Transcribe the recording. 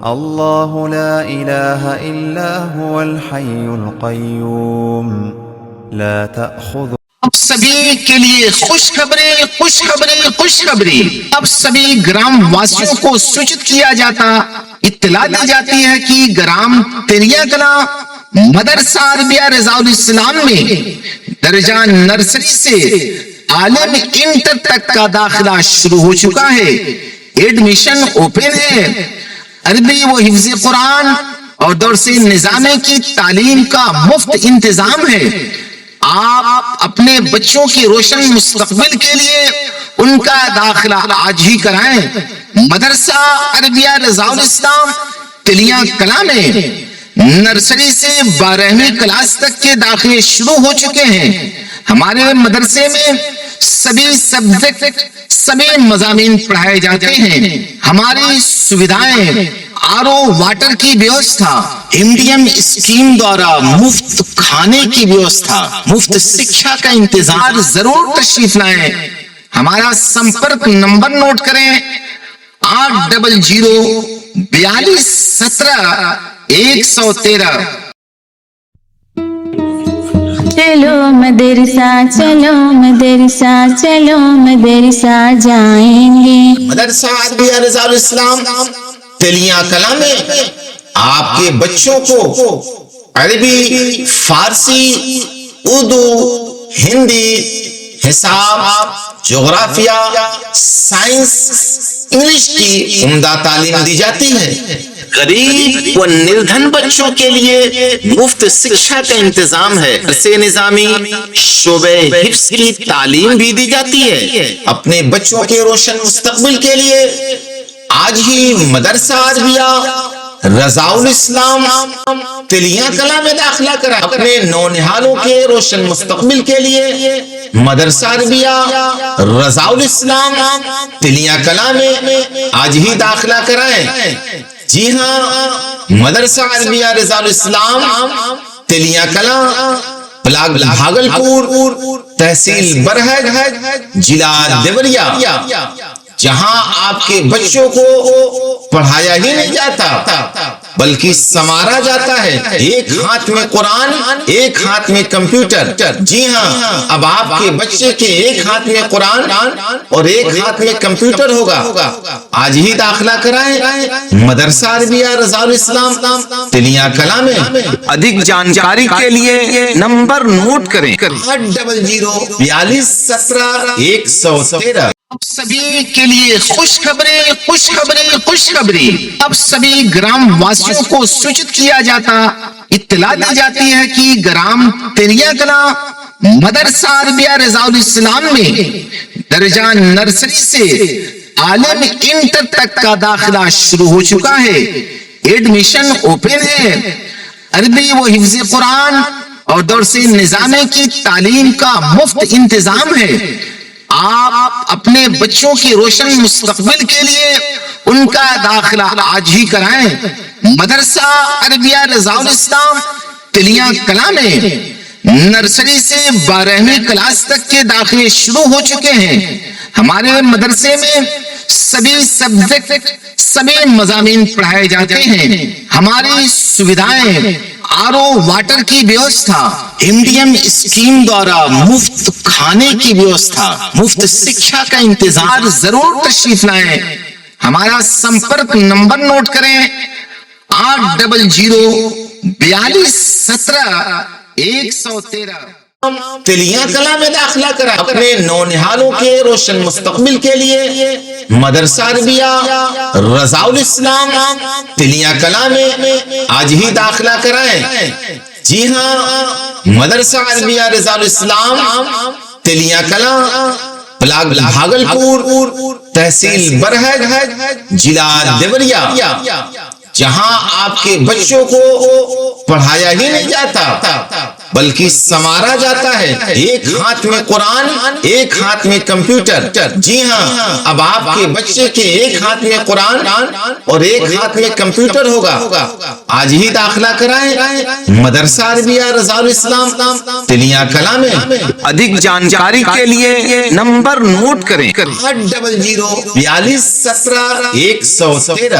اللہ لا الہ الا هو الحی القیوم لا تأخذ. اب سبھی کے لیے خوشخبری خوشخبری خوشخبری. اب سبھی گرام واسیوں کو سوچت کیا جاتا، اطلاع دی جاتی ہے کہ گرام تریا کلا مدرسہ عربیہ رضا الاسلام میں درجہ نرسری سے عالم انٹر تک کا داخلہ شروع ہو چکا ہے. ایڈمیشن اوپن ہے. عربی و حفظ قرآن اور درس نظامی کی تعلیم کا مفت انتظام ہے. آپ اپنے بچوں کے روشن مستقبل کے لیے ان کا داخلہ آج ہی کرائیں. مدرسہ عربیہ رضا الاسلام تلیاں کلا میں نرسری سے 12ویں کلاس تک کے داخلے شروع ہو چکے ہیں. ہمارے مدرسے میں سبھی سبجیکٹ سبھی مضامین پڑھائے جاتے ہیں. ہماری سویدھائیں آر او واٹر کی ویوستھا، انڈیم اسکیم دوارا مفت کھانے کی ویوستھا، مفت شکشا کا انتظام. ضرور تشریف لائیں. ہمارا سمپرک نمبر نوٹ کریں 800-4217-113. چلو مدرسہ چلو مدرسہ چلو مدرسہ جائیں گے. مدرسہ عربیہ رضا الاسلام تلیاں کلا میں آپ کے بچوں کو عربی، فارسی، اردو، ہندی، حساب، جغرافیہ، سائنس، انگلش کی عمدہ تعلیم دی جاتی ہے. غریب و نردھن بچوں کے لیے مفت شکشا کا انتظام ہے. درس نظامی، شعبہ حفظ کی تعلیم بھی دی جاتی ہے. اپنے بچوں کے روشن مستقبل کے لیے آج ہی مدرسہ عربیہ رضا الاسلام تلیاں کلا میں داخلہ کرا. اپنے نونہالوں کے روشن مستقبل کے لیے مدرسہ عربیہ رضا الاسلام تلیاں کلا میں آج ہی داخلہ کرائیں. جی ہاں، مدرسہ عربیہ رضا الاسلام تلیاں کلا، بلاک بھاگلپور، تحصیل برہج، ضلع دیوریا، جہاں آپ کے بچوں کو پڑھایا ہی نہیں جاتا بلکہ سنوارا جاتا ہے. ایک ہاتھ میں قرآن، ایک ہاتھ میں کمپیوٹر. جی ہاں، اب آپ کے بچے کے ایک ہاتھ میں قرآن اور ایک ہاتھ میں کمپیوٹر ہوگا. آج ہی داخلہ کرائیں مدرسہ عربیہ رضا الاسلام تلیاں کلا میں. ادھک جانکاری کے لیے نمبر نوٹ کریں 800-4217-113. اب سبھی کے لیے خوشخبری خوشخبری خوشخبری. اب سبھی گرام واسیوں کو سوچت کیا جاتا، اطلاع دی جاتی ہے کہ گرام تریا کلا مدرسہ عربیہ رضا الاسلام میں درجہ نرسری سے عالم انٹر تک کا داخلہ شروع ہو چکا ہے. ایڈمیشن اوپن ہے. عربی و حفظ قرآن اور درس نظامی کی تعلیم کا مفت انتظام ہے. آپ اپنے بچوں کے روشن مستقبل کے لیے ان کا داخلہ آج ہی کرائیں. مدرسہ عربیہ رضا الاسلام تلیاں کلا میں نرسری سے 12ویں کلاس تک کے داخلے شروع ہو چکے ہیں. ہمارے مدرسے میں سبھی سبجیکٹ سبھی مضامین پڑھائے جاتے ہیں. ہماری سویدھائیں آر او واٹر کی ویوستھا، انڈیم اسکیم دوارا مفت کھانے کی ویوستھا، مفت شکشا کا انتظام. ضرور تشریف لائیں. ہمارا سمپرک نمبر نوٹ کریں 800-4217-113. تلیاں کلا میں داخلہ کرا. اپنے نونہالوں کے روشن مستقبل کے لیے مدرسہ عربیہ رضا الاسلام تلیاں کلا میں آج ہی داخلہ کرائیں. جی ہاں، مدرسہ عربیہ رضا الاسلام تلیاں کلا، بلاک بھاگلپور، تحصیل برہج، ضلع دیوریا، جہاں آپ کے بچوں کو پڑھایا ہی نہیں جاتا بلکہ سنوارا جاتا ہے. ایک ہاتھ میں قرآن، ایک ہاتھ میں کمپیوٹر. جی ہاں، اب آپ کے بچے کے ایک ہاتھ میں قرآن اور ایک ہاتھ میں کمپیوٹر ہوگا. آج ہی داخلہ کرائیں مدرسہ عربیہ رضا الاسلام تلیاں کلا میں. ادھک جانکاری کے لیے نمبر نوٹ کریں 800-4217-113.